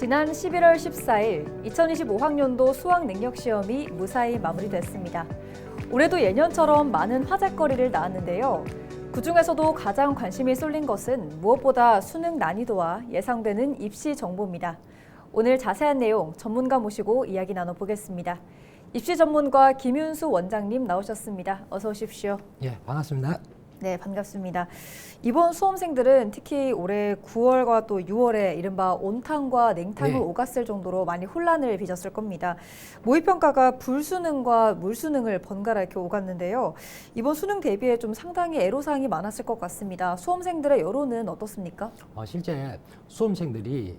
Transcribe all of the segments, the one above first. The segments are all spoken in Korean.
지난 11월 14일 2025학년도 수학능력시험이 무사히 마무리됐습니다. 올해도 예년처럼 많은 화제거리를 낳았는데요. 그중에서도 가장 관심이 쏠린 것은 무엇보다 수능 난이도와 예상되는 입시 정보입니다. 오늘 자세한 내용 전문가 모시고 이야기 나눠보겠습니다. 입시 전문가 김윤수 원장님 나오셨습니다. 어서 오십시오. 예, 반갑습니다. 네, 반갑습니다. 이번 수험생들은 특히 올해 9월과 또 6월에 이른바 온탕과 냉탕을 네. 오갔을 정도로 많이 혼란을 빚었을 겁니다. 모의평가가 불수능과 물수능을 번갈아 이렇게 오갔는데요. 이번 수능 대비해 좀 상당히 애로사항이 많았을 것 같습니다. 수험생들의 여론은 어떻습니까? 실제 수험생들이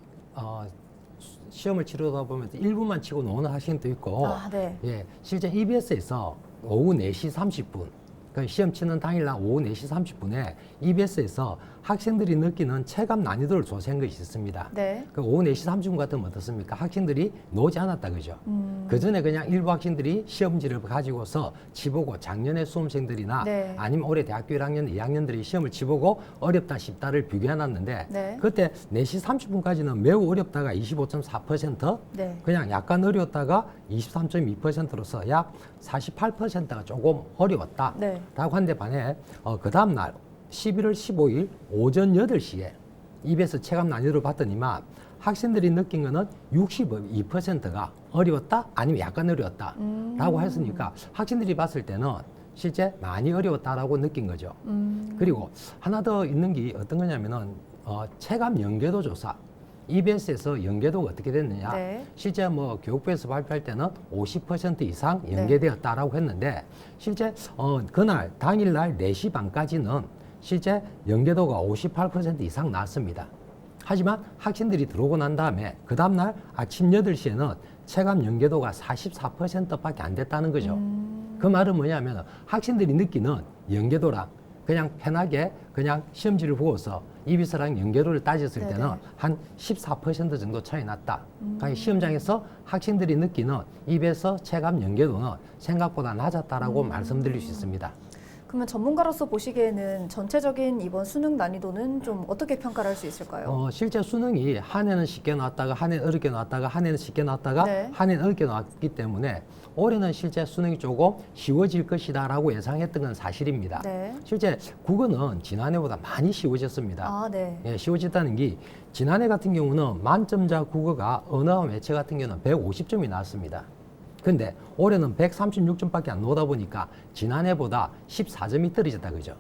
시험을 치르다 보면 일부만 치고 노는 학생도 있고, 네. 예, 실제 EBS에서 오후 4시 30분, 그 시험 치는 당일날 오후 4시 30분에 EBS에서 학생들이 느끼는 체감 난이도를 조사한 것이 있습니다. 네. 그 오후 4시 30분 같으면 어떻습니까? 학생들이 노지 않았다 그죠? 그 전에 그냥 일부 학생들이 시험지를 가지고서 치보고 작년에 수험생들이나 네. 아니면 올해 대학교 1학년, 2학년들이 시험을 치보고 어렵다 쉽다를 비교해놨는데 네. 그때 4시 30분까지는 매우 어렵다가 25.4%, 네. 그냥 약간 어려웠다가 23.2%로서 약 48%가 조금 어려웠다. 네. 라고 한데 반해 그 다음날 11월 15일 오전 8시에 EBS 체감 난이도를 봤더니만 학생들이 느낀 거는 62%가 어려웠다 아니면 약간 어려웠다 라고 했으니까 학생들이 봤을 때는 실제 많이 어려웠다라고 느낀 거죠. 그리고 하나 더 있는 게 어떤 거냐면은 체감 연계도 조사. EBS에서 연계도가 어떻게 됐느냐. 네. 실제 교육부에서 발표할 때는 50% 이상 연계되었다라고 했는데 실제 그날 당일날 4시 반까지는 실제 연계도가 58% 이상 나왔습니다. 하지만 학생들이 들어오고 난 다음에 그 다음날 아침 8시에는 체감 연계도가 44%밖에 안 됐다는 거죠. 그 말은 뭐냐면 학생들이 느끼는 연계도랑 그냥 편하게 그냥 시험지를 보고서 EBS랑 연계도를 따졌을 네네. 때는 한 14% 정도 차이 났다. 그러니까 시험장에서 학생들이 느끼는 EBS 체감 연계도는 생각보다 낮았다라고 말씀드릴 수 있습니다. 그러면 전문가로서 보시기에는 전체적인 이번 수능 난이도는 좀 어떻게 평가를 할 수 있을까요? 실제 수능이 한 해는 쉽게 나왔다가 한 해는 어렵게 나왔다가 한 해는 쉽게 나왔다가 네. 한 해는 어렵게 나왔기 때문에 올해는 실제 수능이 조금 쉬워질 것이다라고 예상했던 건 사실입니다. 네. 실제 국어는 지난해보다 많이 쉬워졌습니다. 네. 예, 쉬워졌다는 게 지난해 같은 경우는 만점자 국어가 언어와 매체 같은 경우는 150점이 나왔습니다. 근데 올해는 136점밖에 안 나오다 보니까 지난해보다 14점이 떨어졌다 그죠?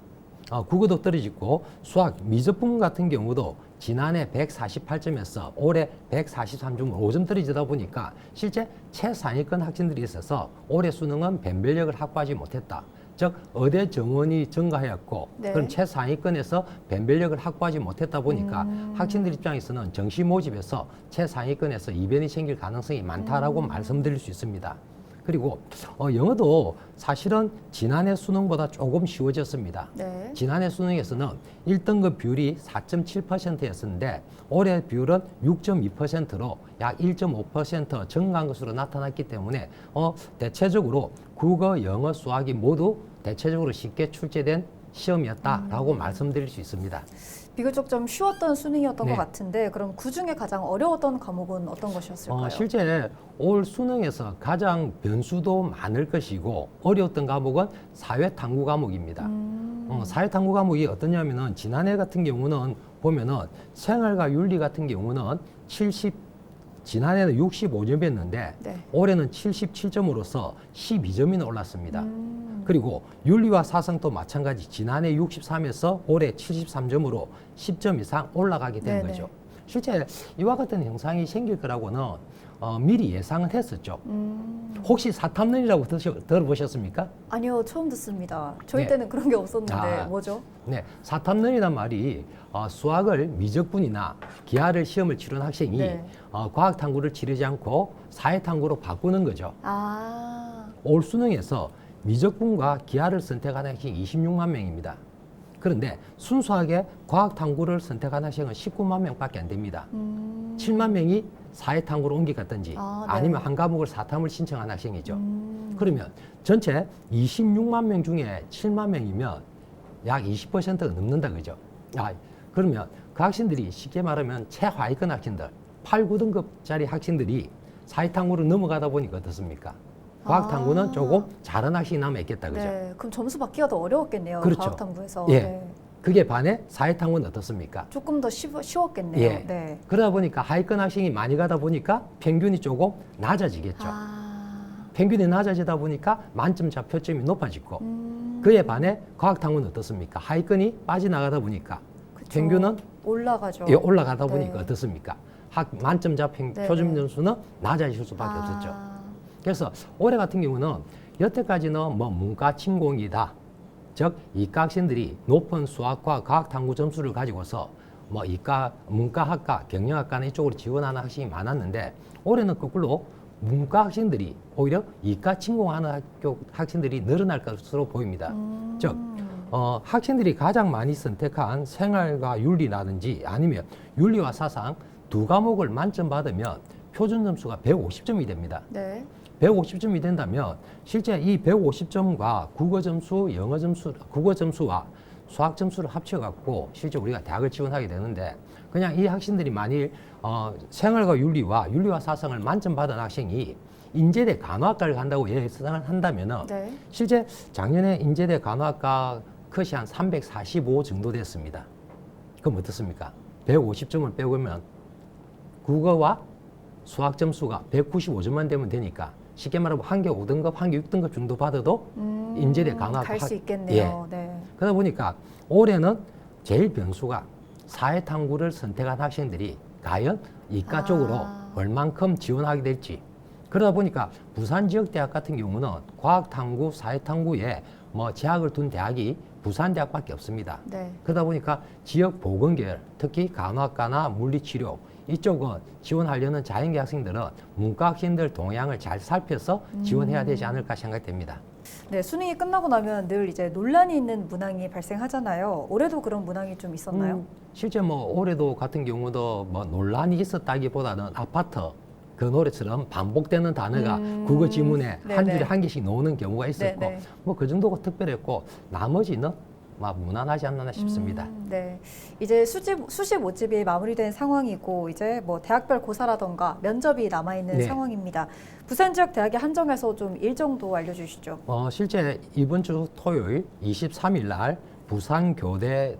국어도 떨어지고 수학 미적분 같은 경우도 지난해 148점에서 올해 143점 5점 떨어지다 보니까 실제 최상위권 학생들이 있어서 올해 수능은 변별력을 확보하지 못했다. 즉 의대 정원이 증가하였고 네. 그럼 최상위권에서 변별력을 확보하지 못했다 보니까 학생들 입장에서는 정시 모집에서 최상위권에서 이변이 생길 가능성이 많다라고 말씀드릴 수 있습니다. 그리고 영어도 사실은 지난해 수능보다 조금 쉬워졌습니다. 네. 지난해 수능에서는 1등급 비율이 4.7%였는데 올해 비율은 6.2%로 약 1.5% 증가한 것으로 나타났기 때문에 대체적으로 국어, 영어, 수학이 모두 대체적으로 쉽게 출제된 시험이었다라고 말씀드릴 수 있습니다. 비교적 좀 쉬웠던 수능이었던 네. 것 같은데 그럼 그중에 가장 어려웠던 과목은 어떤 것이었을까요? 실제 올 수능에서 가장 변수도 많을 것이고 어려웠던 과목은 사회탐구 과목입니다. 사회탐구 과목이 어떠냐면은 지난해 같은 경우는 보면은 생활과 윤리 같은 경우는 지난해는 65점이었는데 네. 올해는 77점으로서 12점이나 올랐습니다. 그리고 윤리와 사상도 마찬가지 지난해 63에서 올해 73점으로 10점 이상 올라가게 된 네네. 거죠. 실제 이와 같은 현상이 생길 거라고는 미리 예상은 했었죠. 혹시 사탐론이라고 들어보셨습니까? 아니요, 처음 듣습니다. 저희 네. 때는 그런 게 없었는데 뭐죠? 네, 사탐론이란 말이 수학을 미적분이나 기하를 시험을 치른 학생이 네. 과학 탐구를 치르지 않고 사회 탐구로 바꾸는 거죠. 올 수능에서 미적분과 기하를 선택한 학생이 26만 명입니다. 그런데 순수하게 과학 탐구를 선택한 학생은 19만 명밖에 안 됩니다. 7만 명이 사회 탐구로 옮겨갔든지 네. 아니면 한 과목을 사탐을 신청한 학생이죠. 그러면 전체 26만 명 중에 7만 명이면 약 20%가 넘는다 그죠? 그러면 그 학생들이 쉽게 말하면 최하위권 학생들 8, 9등급짜리 학생들이 사회탐구로 넘어가다 보니까 어떻습니까? 과학탐구는 조금 잘하는 학생이 남아있겠다, 그죠? 네, 그럼 점수 받기가 더 어려웠겠네요. 그렇죠. 과학탐구에서. 예. 네. 그게 반해 사회탐구는 어떻습니까? 조금 더 쉬웠겠네요. 예. 네. 그러다 보니까 하위권 학생이 많이 가다 보니까 평균이 조금 낮아지겠죠. 평균이 낮아지다 보니까 만점 좌표점이 높아지고 그에 반해 과학탐구는 어떻습니까? 하위권이 빠져나가다 보니까 그쵸. 평균은 올라가죠. 예, 올라가다 네. 보니까 어떻습니까? 만점 좌표 네, 표준 네. 점수는 낮아질 수밖에 없었죠. 그래서 올해 같은 경우는 여태까지는 뭐 문과 침공이다. 즉 이과 학생들이 높은 수학과 과학 탐구 점수를 가지고서 뭐 이과, 문과학과, 경영학과는 이쪽으로 지원하는 학생이 많았는데 올해는 거꾸로 문과 학생들이 오히려 이과 침공하는 학생들이 늘어날 것으로 보입니다. 즉 학생들이 가장 많이 선택한 생활과 윤리라든지 아니면 윤리와 사상 두 과목을 만점 받으면 표준 점수가 150점이 됩니다. 네. 150점이 된다면 실제 이 150점과 국어 점수와 수학 점수를 합쳐갖고 실제 우리가 대학을 지원하게 되는데 그냥 이 학생들이 만일 생활과 윤리와 사상을 만점 받은 학생이 인제대 간호학과를 간다고 예상을 한다면은 네. 실제 작년에 인제대 간호학과 컷이 한 345 정도 됐습니다. 그럼 어떻습니까? 150점을 빼고면 국어와 수학 점수가 195점만 되면 되니까 쉽게 말하면 한 개 5등급, 한 개 6등급 정도 받아도 인제대 간호학과 갈 수 있겠네요. 네. 그러다 보니까 올해는 제일 변수가 사회탐구를 선택한 학생들이 과연 이과 쪽으로 얼만큼 지원하게 될지. 그러다 보니까 부산 지역대학 같은 경우는 과학탐구, 사회탐구에 뭐 제약을 둔 대학이 부산대학밖에 없습니다. 네. 그러다 보니까 지역 보건계열, 특히 간호학과나 물리치료 이쪽은 지원하려는 자연계 학생들은 문과 학생들 동향을 잘 살펴서 지원해야 되지 않을까 생각됩니다. 네, 수능이 끝나고 나면 늘 이제 논란이 있는 문항이 발생하잖아요. 올해도 그런 문항이 좀 있었나요? 실제 뭐 올해도 같은 경우도 뭐 논란이 있었다기보다는 아파트 그 노래처럼 반복되는 단어가 국어 지문에 네네. 한 줄에 한 개씩 나오는 경우가 있었고 네네. 뭐 그 정도가 특별했고 나머지는 막 무난하지 않나 싶습니다. 네, 이제 수시 모집이 마무리된 상황이고 이제 뭐 대학별 고사라던가 면접이 남아 있는 네. 상황입니다. 부산 지역 대학에 한정해서 좀 일정도 알려주시죠. 실제 이번 주 토요일 23일 날 부산 교대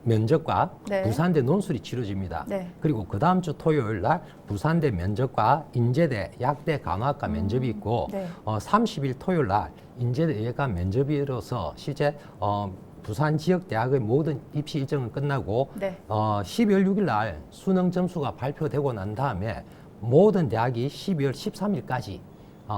면접과 네. 부산대 논술이 치러집니다. 네. 그리고 그 다음 주 토요일 날 부산대 면접과 인제대 약대 간호학과 면접이 있고 네. 30일 토요일 날 인제대 의예과 면접이로서 실제 부산 지역 대학의 모든 입시 일정은 끝나고 네. 12월 6일 날 수능 점수가 발표되고 난 다음에 모든 대학이 12월 13일까지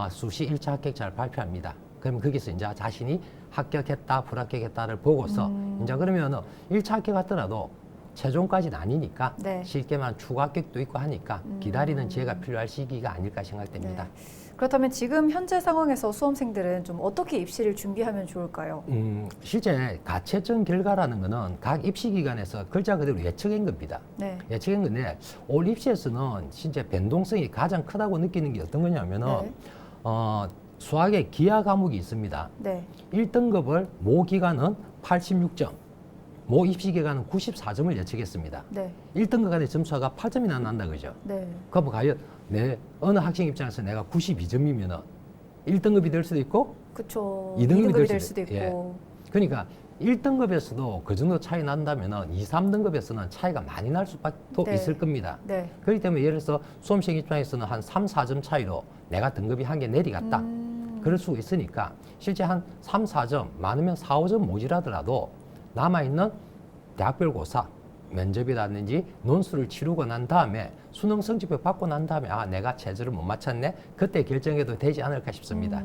수시 1차 합격자를 발표합니다. 그러면 거기서 이제 자신이 합격했다, 불합격했다를 보고서 이제 그러면은 1차 합격하더라도 최종까지는 아니니까 네. 쉽게 말하면 추가 합격도 있고 하니까 기다리는 지혜가 필요할 시기가 아닐까 생각됩니다. 네. 그렇다면 지금 현재 상황에서 수험생들은 좀 어떻게 입시를 준비하면 좋을까요? 실제 가채점 결과라는 거는 각 입시기관에서 글자 그대로 예측한 겁니다. 네. 예측한 건데 올 입시에서는 진짜 변동성이 가장 크다고 느끼는 게 어떤 거냐면은 네. 수학에 기하 과목이 있습니다. 네. 1등급을 모 기관은 86점, 모 입시기관은 94점을 예측했습니다. 네. 1등급 간의 점수가 8점이나 난다 그죠? 네. 그럼 과연 어느 학생 입장에서 내가 92점이면은 1등급이 될 수도 있고 그렇죠. 2등급이 될 수도 있고. 예. 그러니까 1등급에서도 그 정도 차이 난다면은 2, 3등급에서는 차이가 많이 날 수밖에 네. 있을 겁니다. 네. 그렇기 때문에 예를 들어서 수험생 입장에서는 한 3, 4점 차이로 내가 등급이 한 개 내려갔다. 그럴 수 있으니까 실제 한 3, 4점, 많으면 4, 5점 모자라더라도 남아있는 대학별 고사, 면접이라든지 논술을 치르고 난 다음에 수능 성적표 받고 난 다음에 내가 제대로 못 맞췄네? 그때 결정해도 되지 않을까 싶습니다.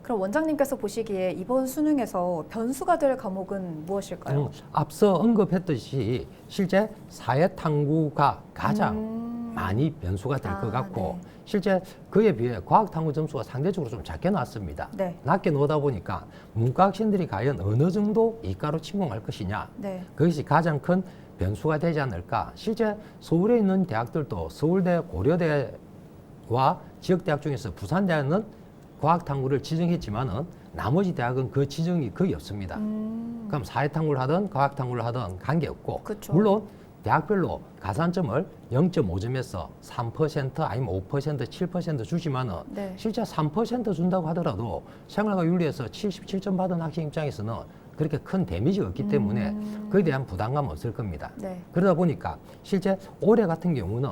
그럼 원장님께서 보시기에 이번 수능에서 변수가 될 과목은 무엇일까요? 앞서 언급했듯이 실제 사회탐구가 가장 많이 변수가 될 것 같고 네. 실제 그에 비해 과학탐구 점수가 상대적으로 좀 작게 나왔습니다. 네. 낮게 나오다 보니까 문과 학생들이 과연 어느 정도 이과로 침공할 것이냐 네. 그것이 가장 큰 변수가 되지 않을까. 실제 서울에 있는 대학들도 서울대, 고려대와 지역대학 중에서 부산대학은 과학탐구를 지정했지만은 나머지 대학은 그 지정이 거의 없습니다. 그럼 사회탐구를 하든 과학탐구를 하든 관계없고 그쵸. 물론 대학별로 가산점을 0.5점에서 3% 아니면 5% 7% 주지만은 네. 실제 3% 준다고 하더라도 생활과 윤리에서 77점 받은 학생 입장에서는 그렇게 큰 데미지가 없기 때문에 그에 대한 부담감은 없을 겁니다. 네. 그러다 보니까 실제 올해 같은 경우는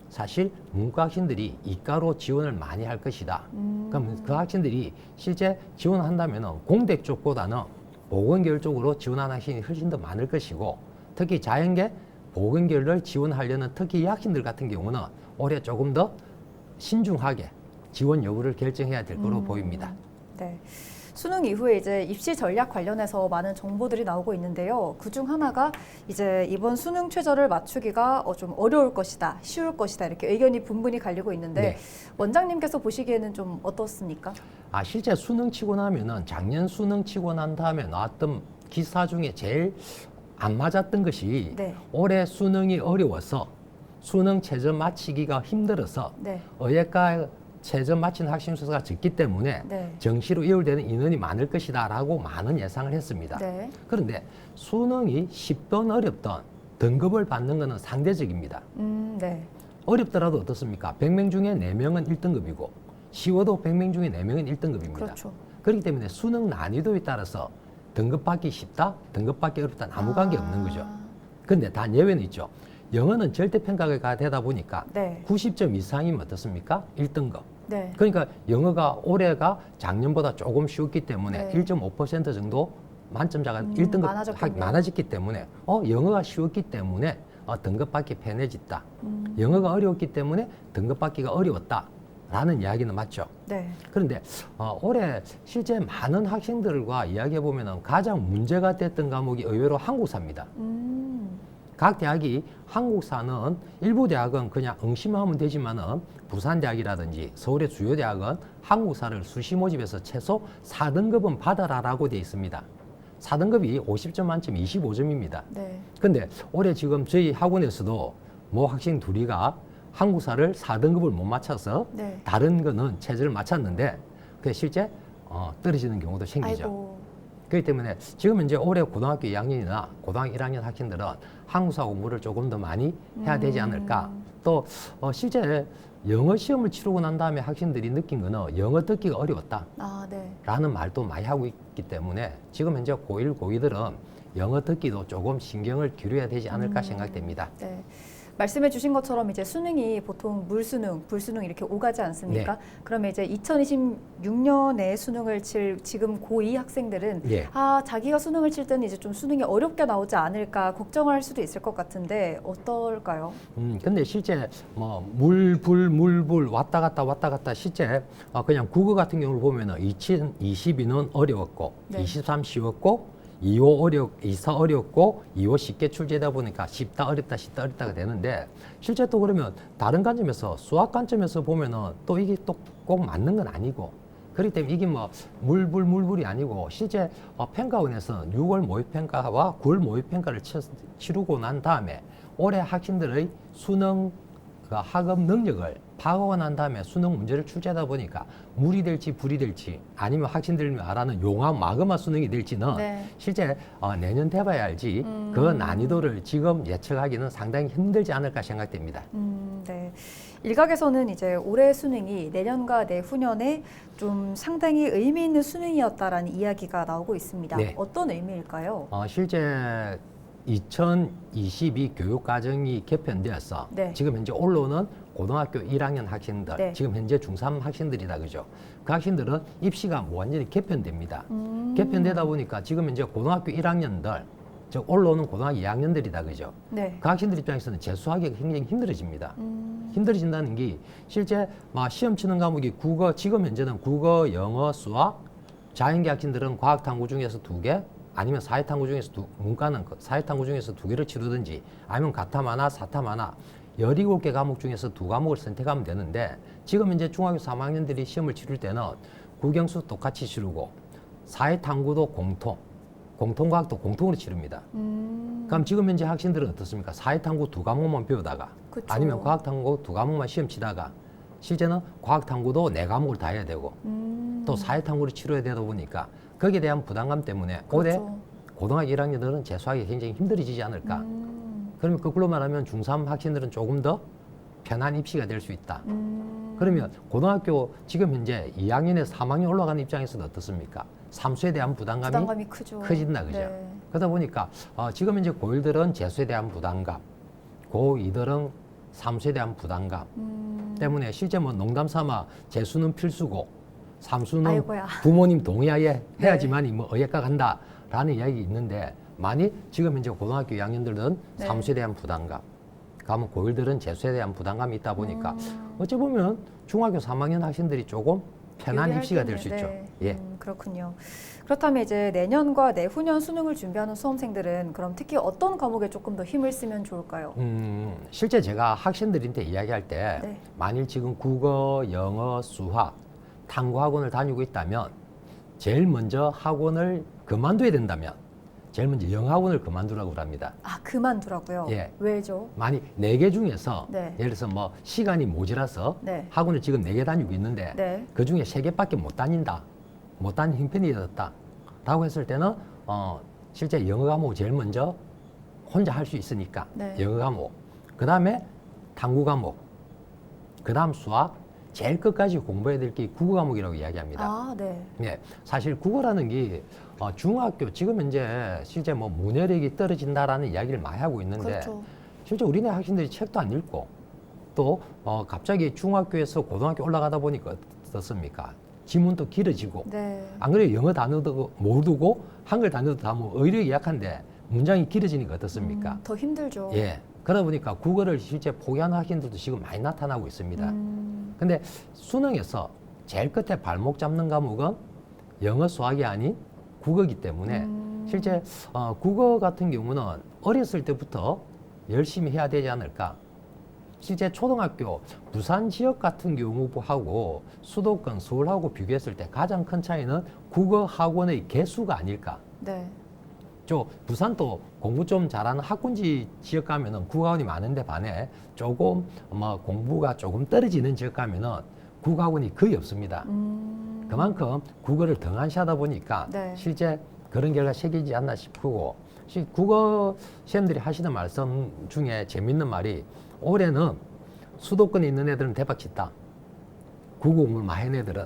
사실 문과 학생들이 이과로 지원을 많이 할 것이다. 그럼 그 학생들이 실제 지원한다면 공대 쪽보다는 보건계열 쪽으로 지원하는 학생이 훨씬 더 많을 것이고, 특히 자연계 보건계열을 지원하려는 특히 이 학생들 같은 경우는 올해 조금 더 신중하게 지원 여부를 결정해야 될 거로 보입니다. 네. 수능 이후에 이제 입시 전략 관련해서 많은 정보들이 나오고 있는데요. 그중 하나가 이제 이번 수능 최저를 맞추기가 좀 어려울 것이다, 쉬울 것이다 이렇게 의견이 분분히 갈리고 있는데 네. 원장님께서 보시기에는 좀 어떻습니까? 실제 수능 치고 나면은 작년 수능 치고 난 다음에 나왔던 기사 중에 제일 안 맞았던 것이 네. 올해 수능이 어려워서 수능 최저 맞히기가 힘들어서 네. 의예과 최저 맞힌 학생 수가 적기 때문에 네. 정시로 이월되는 인원이 많을 것이다 라고 많은 예상을 했습니다. 네. 그런데 수능이 쉽든 어렵든 등급을 받는 것은 상대적입니다. 네. 어렵더라도 어떻습니까? 100명 중에 4명은 1등급이고 쉬워도 100명 중에 4명은 1등급입니다. 그렇죠. 그렇기 때문에 수능 난이도에 따라서 등급받기 쉽다, 등급받기 어렵다 아무 관계 없는 거죠. 그런데 단 예외는 있죠. 영어는 절대평가가 되다 보니까 네. 90점 이상이면 어떻습니까? 1등급. 네. 그러니까 영어가 올해가 작년보다 조금 쉬웠기 때문에 네. 1.5% 정도 만점자가 1등급 많아졌군요. 많아졌기 때문에 영어가 쉬웠기 때문에 등급받기 편해졌다. 영어가 어려웠기 때문에 등급받기가 어려웠다. 라는 이야기는 맞죠. 네. 그런데 올해 실제 많은 학생들과 이야기해 보면 가장 문제가 됐던 과목이 의외로 한국사입니다. 각 대학이 한국사는 일부 대학은 그냥 응시만 되지만은 부산대학이라든지 서울의 주요 대학은 한국사를 수시 모집에서 최소 4등급은 받아라라고 되어 있습니다. 4등급이 50점 만점 25점입니다. 네. 근데 올해 지금 저희 학원에서도 모 학생 둘이가 한국사를 4등급을 못 맞춰서 네. 다른 거는 최저를 맞췄는데 그게 실제 떨어지는 경우도 생기죠. 아이고. 그렇기 때문에 지금 이제 올해 고등학교 2학년이나 고등학교 1학년 학생들은 한국사 공부를 조금 더 많이 해야 되지 않을까. 또 실제 영어 시험을 치르고 난 다음에 학생들이 느낀 거는 영어 듣기가 어려웠다. 네. 라는 말도 많이 하고 있기 때문에 지금 현재 고1, 고2들은 영어 듣기도 조금 신경을 기울여야 되지 않을까 생각됩니다. 네. 말씀해 주신 것처럼 이제 수능이 보통 물수능, 불수능 이렇게 오가지 않습니까? 네. 그러면 이제 2026년에 수능을 칠 지금 고2 학생들은 네. 자기가 수능을 칠 때는 이제 좀 수능이 어렵게 나오지 않을까 걱정할 수도 있을 것 같은데 어떨까요? 근데 실제 뭐 물불 왔다 갔다 실제 그냥 국어 같은 경우를 보면은 2022는 어려웠고 네. 23 쉬웠고 24 어렵고 25 쉽게 출제되다 보니까 쉽다 어렵다 쉽다 어렵다가 되는데 실제 또 그러면 다른 관점에서 수학 관점에서 보면은 또 이게 또 꼭 맞는 건 아니고 그렇기 때문에 이게 뭐 물불이 아니고 실제 평가원에서는 6월 모의평가와 9월 모의평가를 치르고 난 다음에 올해 학생들의 수능 학업 능력을 파악하고 난 다음에 수능 문제를 출제하다 보니까 물이 될지 불이 될지 아니면 학생들이 말하는 용암 마그마 수능이 될지는 네. 실제 내년 돼봐야 알지 그 난이도를 지금 예측하기는 상당히 힘들지 않을까 생각됩니다. 네. 일각에서는 이제 올해 수능이 내년과 내후년에 좀 상당히 의미 있는 수능이었다라는 이야기가 나오고 있습니다. 네. 어떤 의미일까요? 실제 2022 교육과정이 개편되어서 네. 지금 현재 올로는 고등학교 1학년 학생들, 네. 지금 현재 중3 학생들이다 그죠? 그 학생들은 입시가 완전히 개편됩니다. 개편되다 보니까 지금 현재 고등학교 1학년들, 즉 올로는 고등학교 2학년들이다 그죠? 네. 그 학생들 입장에서는 재수하기가 굉장히 힘들어집니다. 힘들어진다는 게 실제 시험 치는 과목이 국어, 지금 현재는 국어, 영어, 수학, 자연계 학생들은 과학탐구 중에서 2개, 아니면 사회탐구 중에서 문과는 사회탐구 중에서 2개를 치르든지 아니면 가탐 하나, 사탐 하나 17개 과목 중에서 2과목을 선택하면 되는데 지금 현재 중학교 3학년들이 시험을 치를 때는 국영수 똑같이 치르고 사회탐구도 공통과학도 공통으로 치릅니다. 그럼 지금 현재 학생들은 어떻습니까? 사회탐구 2과목만 배우다가 그쵸. 아니면 과학탐구 2과목만 시험 치다가 실제는 과학탐구도 4과목을 다 해야 되고 또 사회탐구를 치러야 되다 보니까 거기에 대한 부담감 때문에 올해 그렇죠. 고등학교 1학년들은 재수하기 굉장히 힘들어지지 않을까 그러면 거꾸로 말하면 중3 학생들은 조금 더 편한 입시가 될 수 있다. 그러면 고등학교 지금 현재 2학년에서 3학년 올라가는 입장에서는 어떻습니까? 삼수에 대한 부담감이 크죠. 커진다, 그죠? 네. 그러다 보니까 지금 현재 고1들은 재수에 대한 부담감, 고2들은 삼수에 대한 부담감 때문에 실제 뭐 농담 삼아 재수는 필수고 삼수는 아이고야. 부모님 동의하에 해야지만이 뭐 의예과 간다라는 이야기 있는데 만일 지금 현재 고등학교 2학년들은 네. 삼수에 대한 부담감, 가면 고1들은 재수에 대한 부담감이 있다 보니까 어찌 보면 중학교 3학년 학생들이 조금 편한 입시가 될 수 있죠. 네. 예. 그렇군요. 그렇다면 이제 내년과 내후년 수능을 준비하는 수험생들은 그럼 특히 어떤 과목에 조금 더 힘을 쓰면 좋을까요? 실제 제가 학생들한테 이야기할 때 네. 만일 지금 국어, 영어, 수학, 탐구 학원을 다니고 있다면 제일 먼저 학원을 그만둬야 된다면 제일 먼저 영어 학원을 그만두라고 합니다. 아, 그만두라고요? 예. 왜죠? 만약 4개 중에서 네. 예를 들어서 뭐 시간이 모자라서 네. 학원을 지금 4개 다니고 있는데 네. 그 중에 3개밖에 못 다닌다. 못 다니는 형편이 되었다. 라고 했을 때는 실제 영어 과목을 제일 먼저 혼자 할 수 있으니까 네. 영어 과목, 그 다음에 탐구 과목, 그 다음 수학, 제일 끝까지 공부해야 될 게 국어 과목이라고 이야기합니다. 아, 네. 네, 사실 국어라는 게 중학교 지금 현재 실제 뭐 문해력이 떨어진다라는 이야기를 많이 하고 있는데 그렇죠. 실제 우리네 학생들이 책도 안 읽고 또 갑자기 중학교에서 고등학교 올라가다 보니까 어떻습니까? 지문도 길어지고 네. 안 그래도 영어 단어도 모르고 한글 단어도 다 뭐 어휘력이 약한데 문장이 길어지니까 어떻습니까? 더 힘들죠. 예. 그러다 보니까 국어를 실제 포기하는 학생들도 지금 많이 나타나고 있습니다. 근데 수능에서 제일 끝에 발목 잡는 과목은 영어 수학이 아닌 국어이기 때문에 실제 국어 같은 경우는 어렸을 때부터 열심히 해야 되지 않을까. 실제 초등학교 부산 지역 같은 경우하고 수도권 서울하고 비교했을 때 가장 큰 차이는 국어 학원의 개수가 아닐까. 네. 저 부산도 공부 좀 잘하는 학군지 지역 가면은 국어학원이 많은데 반해 조금 뭐 공부가 조금 떨어지는 지역 가면은 국어학원이 거의 없습니다. 그만큼 국어를 등한시하다 보니까 네. 실제 그런 결과 생기지 않나 싶고 국어 시험들이 하시는 말씀 중에 재밌는 말이 올해는 수도권에 있는 애들은 대박쳤다. 국어 공부를 많이 한 애들은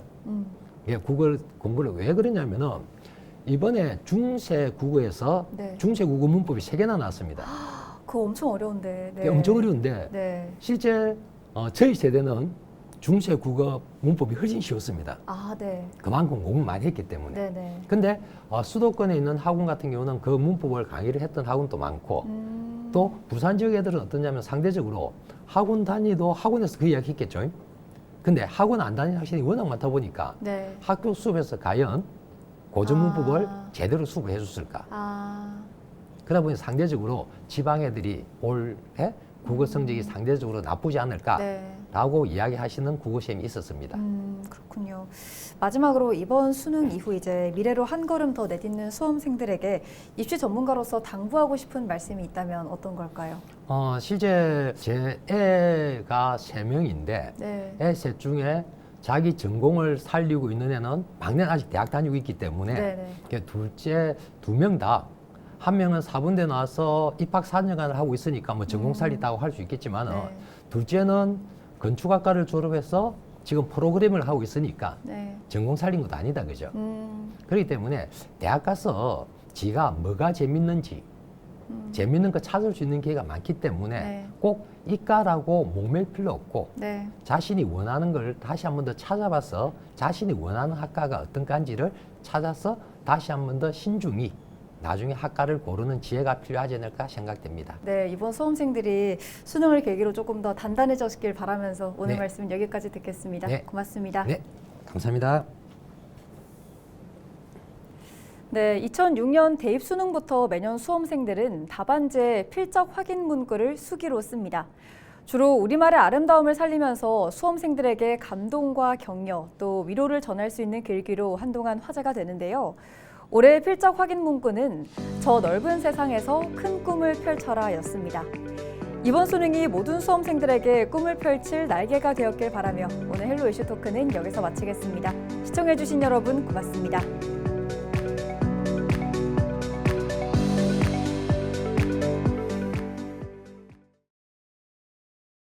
예, 국어 공부를 왜 그러냐면은 이번에 중세 국어에서 네. 중세 국어 문법이 3개나 나왔습니다. 그거 엄청 어려운데. 네. 그게 엄청 어려운데 네. 실제 저희 세대는 중세 국어 문법이 훨씬 쉬웠습니다. 아, 네. 그만큼 공부 많이 했기 때문에. 네, 네. 근데 수도권에 있는 학원 같은 경우는 그 문법을 강의를 했던 학원도 많고 또 부산 지역 애들은 어떠냐면 상대적으로 학원 다니도 학원에서 그 이야기 했겠죠. 근데 학원 안 다니는 학생이 워낙 많다 보니까 네. 학교 수업에서 과연 고전 문법을 제대로 수업해 줬을까? 아, 그러다 보니 상대적으로 지방 애들이 올해 국어 성적이 상대적으로 나쁘지 않을까라고 네. 이야기하시는 국어 시험이 있었습니다. 그렇군요. 마지막으로 이번 수능 이후 이제 미래로 한 걸음 더 내딛는 수험생들에게 입시 전문가로서 당부하고 싶은 말씀이 있다면 어떤 걸까요? 실제 제 애가 3명인데 네. 애 셋 중에 자기 전공을 살리고 있는 애는 막내는 아직 대학 다니고 있기 때문에 네네. 둘째 2명 다 한 명은 사분대 나와서 입학 4년간을 하고 있으니까 뭐 전공 살리다고 할 수 있겠지만 네. 둘째는 건축학과를 졸업해서 지금 프로그램을 하고 있으니까 네. 전공 살린 것도 아니다 그죠? 그렇기 때문에 대학 가서 지가 뭐가 재밌는지 재밌는 거 찾을 수 있는 기회가 많기 때문에 네. 꼭 이과라고 목맬 필요 없고 네. 자신이 원하는 걸 다시 한 번 더 찾아봐서 자신이 원하는 학과가 어떤가인지를 찾아서 다시 한 번 더 신중히 나중에 학과를 고르는 지혜가 필요하지 않을까 생각됩니다. 네, 이번 수험생들이 수능을 계기로 조금 더 단단해졌길 바라면서 오늘 네. 말씀 여기까지 듣겠습니다. 네. 고맙습니다. 네, 감사합니다. 네, 2006년 대입 수능부터 매년 수험생들은 답안지에 필적 확인 문구를 수기로 씁니다. 주로 우리말의 아름다움을 살리면서 수험생들에게 감동과 격려 또 위로를 전할 수 있는 글귀로 한동안 화제가 되는데요. 올해의 필적 확인 문구는 저 넓은 세상에서 큰 꿈을 펼쳐라 였습니다. 이번 수능이 모든 수험생들에게 꿈을 펼칠 날개가 되었길 바라며 오늘 헬로 이슈 토크는 여기서 마치겠습니다. 시청해주신 여러분 고맙습니다.